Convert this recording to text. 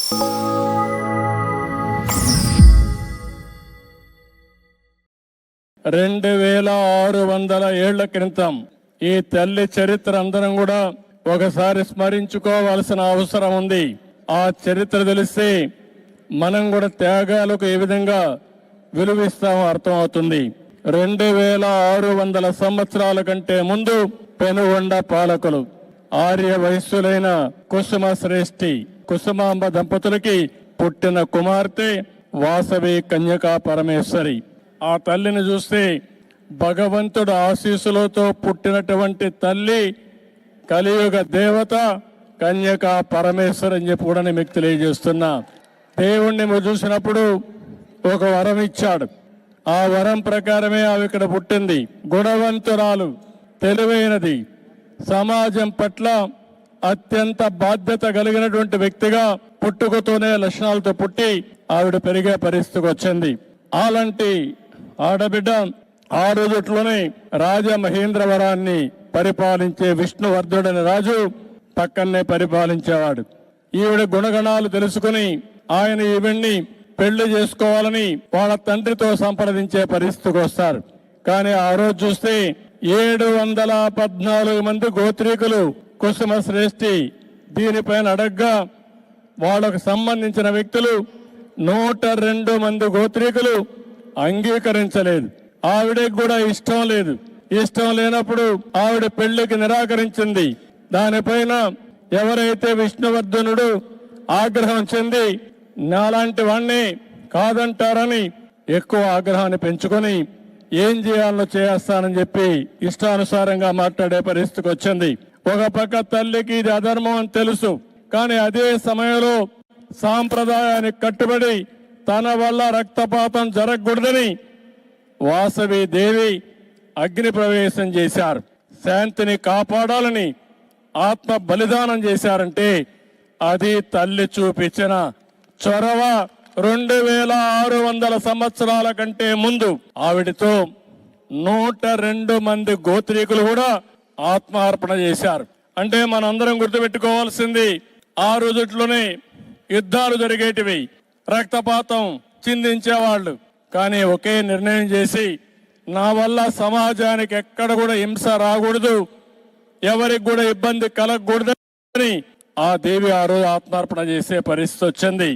$2600 ఏళ్ల క్రితం ఈ తల్లి చరిత్ర అందరం కూడా ఒకసారి స్మరించుకోవాల్సిన అవసరం ఉంది. ఆ చరిత్ర తెలిస్తే మనం కూడా త్యాగాలకు ఏ విధంగా విలువిస్తామో అర్థమవుతుంది. 2600 సంవత్సరాల కంటే ముందు పెనుగొండ పాలకులు ఆర్య వయస్సులైన కుసుమ శ్రేష్ఠి కుసుమాంబ దంపతులకి పుట్టిన కుమార్తె వాసవి కన్యకా పరమేశ్వరి. ఆ తల్లిని చూస్తే భగవంతుడు ఆశీస్సులతో పుట్టినటువంటి తల్లి కలియుగ దేవత కన్యకా పరమేశ్వరి అని చెప్పి కూడా మీకు తెలియజేస్తున్నా. దేవుణ్ణి చూసినప్పుడు ఒక వరం ఇచ్చాడు. ఆ వరం ప్రకారమే ఆమె ఇక్కడ పుట్టింది. గుణవంతురాలు, తెలివైనది, సమాజం పట్ల అత్యంత బాధ్యత కలిగినటువంటి వ్యక్తిగా పుట్టుకతోనే లక్షణాలతో పుట్టి ఆవిడ పెరిగే పరిస్థితికి వచ్చింది. అలాంటి ఆడబిడ్డ ఆ రోజుట్లోనే రాజమహేంద్రవరాన్ని పరిపాలించే విష్ణువర్ధుడని రాజు పక్కనే పరిపాలించేవాడు. ఈవిడ గుణగణాలు తెలుసుకుని ఆయన ఈవిడ్ని పెళ్లి చేసుకోవాలని వాళ్ళ తండ్రితో సంప్రదించే పరిస్థితికి వస్తారు. కానీ ఆ రోజు చూస్తే 714 మంది గోత్రీకులు కుసుమ శ్రేష్ఠి దీనిపైన అడగ్గా వాళ్ళకు సంబంధించిన వ్యక్తులు 102 మంది గోత్రీకులు అంగీకరించలేదు. ఆవిడకి కూడా ఇష్టం లేదు. ఇష్టం లేనప్పుడు ఆవిడ పెళ్లికి నిరాకరించింది. దానిపైన ఎవరైతే విష్ణువర్ధనుడు ఆగ్రహం చెంది నాలాంటి వాణ్ణి కాదంటారని ఎక్కువ ఆగ్రహాన్ని పెంచుకొని ఏం చేయాలో చేస్తానని చెప్పి ఇష్టానుసారంగా మాట్లాడే పరిస్థితికి వచ్చింది. ఒక పక్క తల్లికి ఇది అధర్మం అని తెలుసు, కానీ అదే సమయంలో సాంప్రదాయానికి కట్టుబడి తన వల్ల రక్తపాతం జరగకూడదని వాసవి దేవి అగ్ని ప్రవేశం చేశారు. శాంతిని కాపాడాలని ఆత్మ బలిదానం చేశారంటే అది తల్లి చూపించిన చొరవ. 2600 సంవత్సరాల కంటే ముందు ఆవిడతో 102 మంది గోత్రీకులు కూడా ఆత్మార్పణ చేశారు. అంటే మనందరం గుర్తుపెట్టుకోవాల్సింది, ఆ రోజుట్లోనే యుద్ధాలు జరిగేటివి, రక్తపాతం చిందించేవాళ్ళు. కానీ ఒకే నిర్ణయం చేసి నా వల్ల సమాజానికి ఎక్కడ కూడా హింస రాకూడదు, ఎవరికి కూడా ఇబ్బంది కలగకూడదని ఆ దేవి ఆ రోజు ఆత్మార్పణ చేసే పరిస్థితి వచ్చింది.